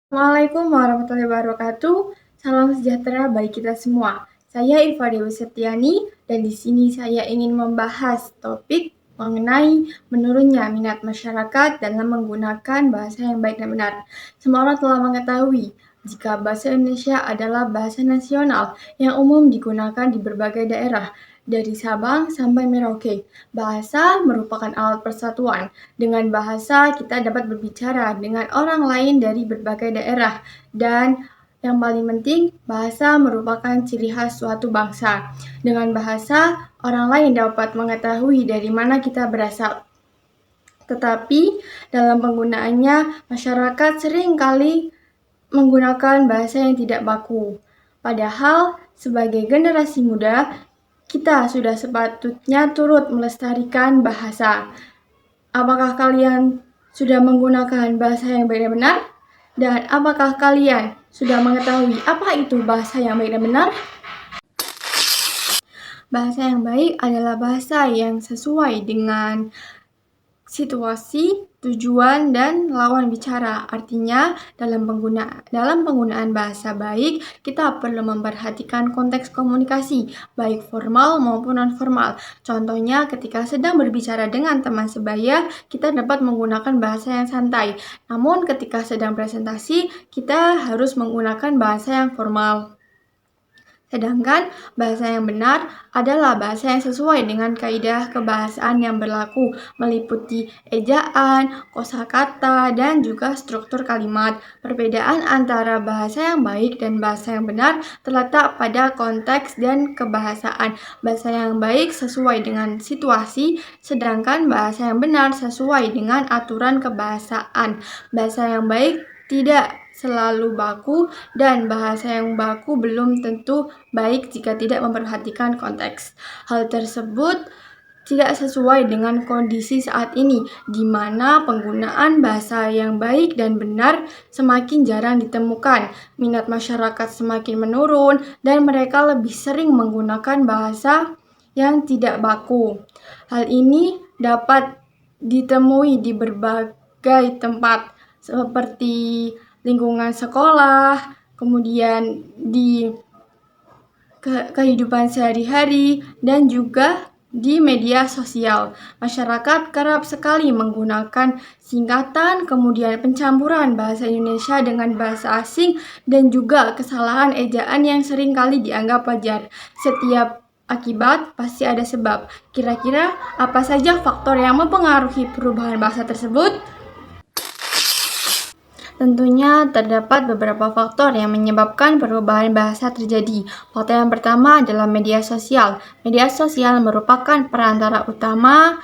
Assalamualaikum warahmatullahi wabarakatuh. Salam sejahtera bagi kita semua. Saya Irfa Dewi Septiani dan di sini saya ingin membahas topik mengenai menurunnya minat masyarakat dalam menggunakan bahasa yang baik dan benar. Semua orang telah mengetahui jika bahasa Indonesia adalah bahasa nasional yang umum digunakan di berbagai daerah, dari Sabang sampai Merauke. Bahasa merupakan alat persatuan. Dengan bahasa, kita dapat berbicara dengan orang lain dari berbagai daerah. Dan yang paling penting, bahasa merupakan ciri khas suatu bangsa. Dengan bahasa, orang lain dapat mengetahui dari mana kita berasal. Tetapi dalam penggunaannya, masyarakat seringkali menggunakan bahasa yang tidak baku. Padahal, sebagai generasi muda, kita sudah sepatutnya turut melestarikan bahasa. Apakah kalian sudah menggunakan bahasa yang baik dan benar? Dan apakah kalian sudah mengetahui apa itu bahasa yang baik dan benar? Bahasa yang baik adalah bahasa yang sesuai dengan situasi, tujuan, dan lawan bicara. Artinya, dalam penggunaan bahasa baik, kita perlu memperhatikan konteks komunikasi, baik formal maupun non-formal. Contohnya, ketika sedang berbicara dengan teman sebaya, kita dapat menggunakan bahasa yang santai. Namun, ketika sedang presentasi, kita harus menggunakan bahasa yang formal. Sedangkan bahasa yang benar adalah bahasa yang sesuai dengan kaidah kebahasaan yang berlaku, meliputi ejaan, kosakata, dan juga struktur kalimat. Perbedaan antara bahasa yang baik dan bahasa yang benar terletak pada konteks dan kebahasaan. Bahasa yang baik sesuai dengan situasi, sedangkan bahasa yang benar sesuai dengan aturan kebahasaan. Bahasa yang baik tidak selalu baku, dan bahasa yang baku belum tentu baik jika tidak memperhatikan konteks. Hal tersebut tidak sesuai dengan kondisi saat ini, di mana penggunaan bahasa yang baik dan benar semakin jarang ditemukan. Minat masyarakat semakin menurun, dan mereka lebih sering menggunakan bahasa yang tidak baku. Hal ini dapat ditemui di berbagai tempat, seperti lingkungan sekolah, kemudian di kehidupan sehari-hari, dan juga di media sosial. Masyarakat kerap sekali menggunakan singkatan, kemudian pencampuran bahasa Indonesia dengan bahasa asing, dan juga kesalahan ejaan yang sering kali dianggap wajar. Setiap akibat pasti ada sebab. Kira-kira apa saja faktor yang mempengaruhi perubahan bahasa tersebut? Tentunya terdapat beberapa faktor yang menyebabkan perubahan bahasa terjadi. Faktor yang pertama adalah media sosial. Media sosial merupakan perantara utama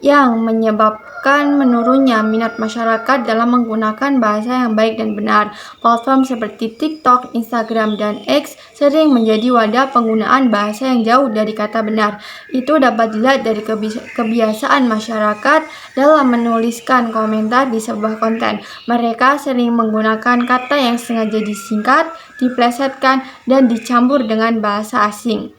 yang menyebabkan menurunnya minat masyarakat dalam menggunakan bahasa yang baik dan benar. Platform seperti TikTok, Instagram, dan X sering menjadi wadah penggunaan bahasa yang jauh dari kata benar. Itu dapat dilihat dari kebiasaan masyarakat dalam menuliskan komentar di sebuah konten. Mereka sering menggunakan kata yang sengaja disingkat, diplesetkan, dan dicampur dengan bahasa asing.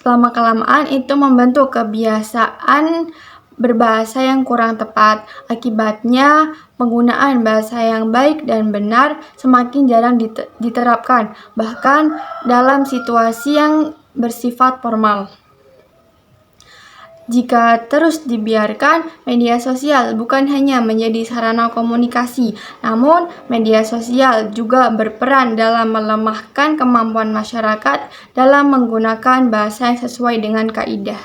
Lama-kelamaan itu membentuk kebiasaan berbahasa yang kurang tepat. Akibatnya, penggunaan bahasa yang baik dan benar semakin jarang diterapkan, bahkan dalam situasi yang bersifat formal. Jika terus dibiarkan, media sosial bukan hanya menjadi sarana komunikasi, namun media sosial juga berperan dalam melemahkan kemampuan masyarakat dalam menggunakan bahasa yang sesuai dengan kaidah.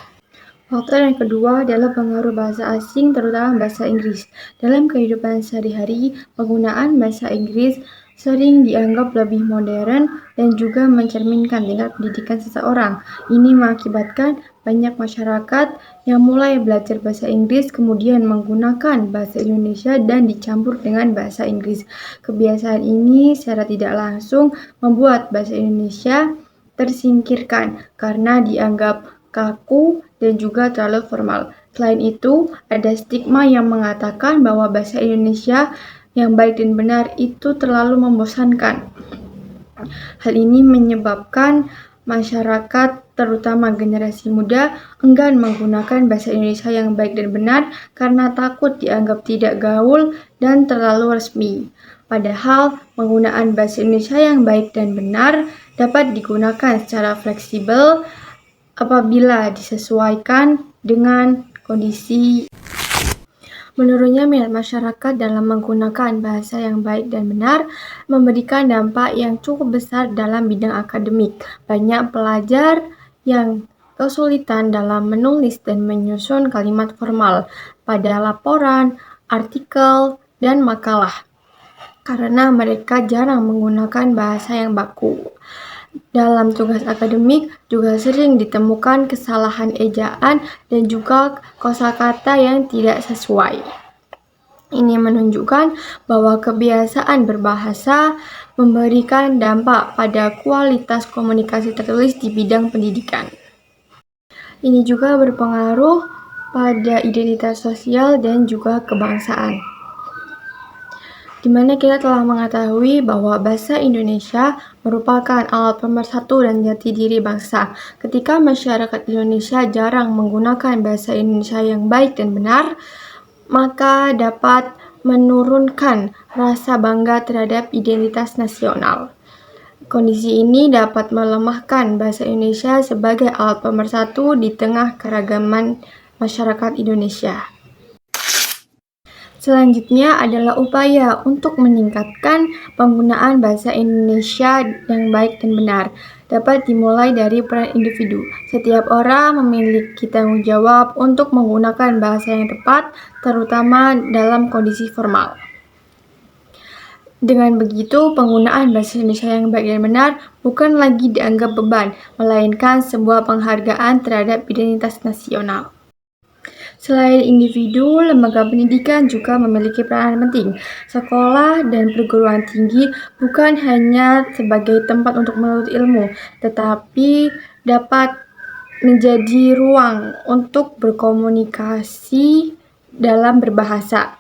Faktor yang kedua adalah pengaruh bahasa asing, terutama bahasa Inggris. Dalam kehidupan sehari-hari, penggunaan bahasa Inggris sering dianggap lebih modern dan juga mencerminkan tingkat pendidikan seseorang. Ini mengakibatkan banyak masyarakat yang mulai belajar bahasa Inggris kemudian menggunakan bahasa Indonesia dan dicampur dengan bahasa Inggris. Kebiasaan ini secara tidak langsung membuat bahasa Indonesia tersingkirkan karena dianggap kaku dan juga terlalu formal. Selain itu, ada stigma yang mengatakan bahwa bahasa Indonesia yang baik dan benar itu terlalu membosankan. Hal ini menyebabkan masyarakat, terutama generasi muda, enggan menggunakan bahasa Indonesia yang baik dan benar karena takut dianggap tidak gaul dan terlalu resmi. Padahal penggunaan bahasa Indonesia yang baik dan benar dapat digunakan secara fleksibel apabila disesuaikan dengan kondisi. Menurutnya, minat masyarakat dalam menggunakan bahasa yang baik dan benar memberikan dampak yang cukup besar dalam bidang akademik. Banyak pelajar yang kesulitan dalam menulis dan menyusun kalimat formal pada laporan, artikel, dan makalah karena mereka jarang menggunakan bahasa yang baku. Dalam tugas akademik juga sering ditemukan kesalahan ejaan dan juga kosakata yang tidak sesuai. Ini menunjukkan bahwa kebiasaan berbahasa memberikan dampak pada kualitas komunikasi tertulis di bidang pendidikan. Ini juga berpengaruh pada identitas sosial dan juga kebangsaan, di mana kita telah mengetahui bahwa bahasa Indonesia merupakan alat pemersatu dan jati diri bangsa. Ketika masyarakat Indonesia jarang menggunakan bahasa Indonesia yang baik dan benar, maka dapat menurunkan rasa bangga terhadap identitas nasional. Kondisi ini dapat melemahkan bahasa Indonesia sebagai alat pemersatu di tengah keragaman masyarakat Indonesia. Selanjutnya adalah upaya untuk meningkatkan penggunaan bahasa Indonesia yang baik dan benar. Dapat dimulai dari peran individu. Setiap orang memiliki tanggung jawab untuk menggunakan bahasa yang tepat, terutama dalam kondisi formal. Dengan begitu, penggunaan bahasa Indonesia yang baik dan benar bukan lagi dianggap beban, melainkan sebuah penghargaan terhadap identitas nasional. Selain individu, lembaga pendidikan juga memiliki peranan penting. Sekolah dan perguruan tinggi bukan hanya sebagai tempat untuk menuntut ilmu, tetapi dapat menjadi ruang untuk berkomunikasi dalam berbahasa.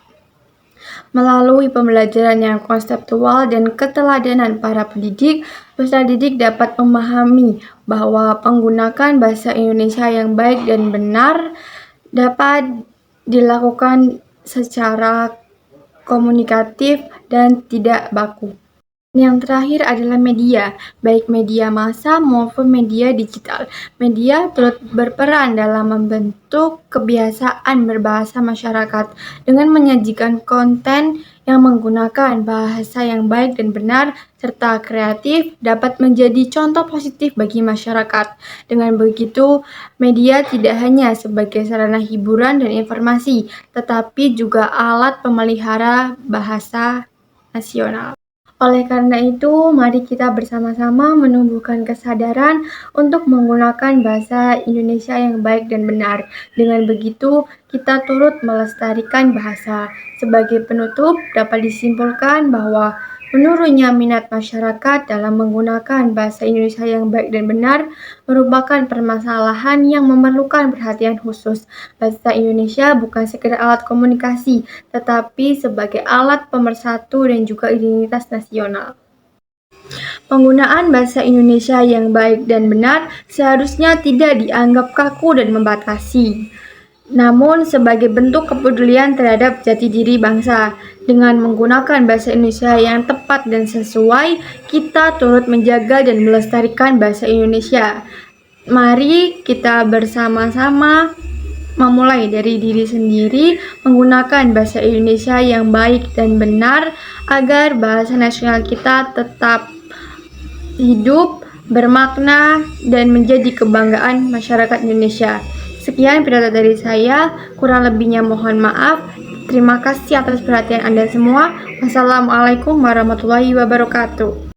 Melalui pembelajaran yang konseptual dan keteladanan para pendidik, peserta didik dapat memahami bahwa menggunakan bahasa Indonesia yang baik dan benar dapat dilakukan secara komunikatif dan tidak baku. Yang terakhir adalah media, baik media massa maupun media digital. Media turut berperan dalam membentuk kebiasaan berbahasa masyarakat dengan menyajikan konten yang menggunakan bahasa yang baik dan benar serta kreatif dapat menjadi contoh positif bagi masyarakat. Dengan begitu, media tidak hanya sebagai sarana hiburan dan informasi, tetapi juga alat pemelihara bahasa nasional. Oleh karena itu, mari kita bersama-sama menumbuhkan kesadaran untuk menggunakan bahasa Indonesia yang baik dan benar. Dengan begitu, kita turut melestarikan bahasa. Sebagai penutup, dapat disimpulkan bahwa menurunnya minat masyarakat dalam menggunakan bahasa Indonesia yang baik dan benar merupakan permasalahan yang memerlukan perhatian khusus. Bahasa Indonesia bukan sekedar alat komunikasi, tetapi sebagai alat pemersatu dan juga identitas nasional. Penggunaan bahasa Indonesia yang baik dan benar seharusnya tidak dianggap kaku dan membatasi, namun sebagai bentuk kepedulian terhadap jati diri bangsa. Dengan menggunakan bahasa Indonesia yang tepat dan sesuai, kita turut menjaga dan melestarikan bahasa Indonesia. Mari kita bersama-sama memulai dari diri sendiri, menggunakan bahasa Indonesia yang baik dan benar agar bahasa nasional kita tetap hidup, bermakna, dan menjadi kebanggaan masyarakat Indonesia. Sekian pidato dari saya, kurang lebihnya mohon maaf. Terima kasih atas perhatian Anda semua. Wassalamualaikum warahmatullahi wabarakatuh.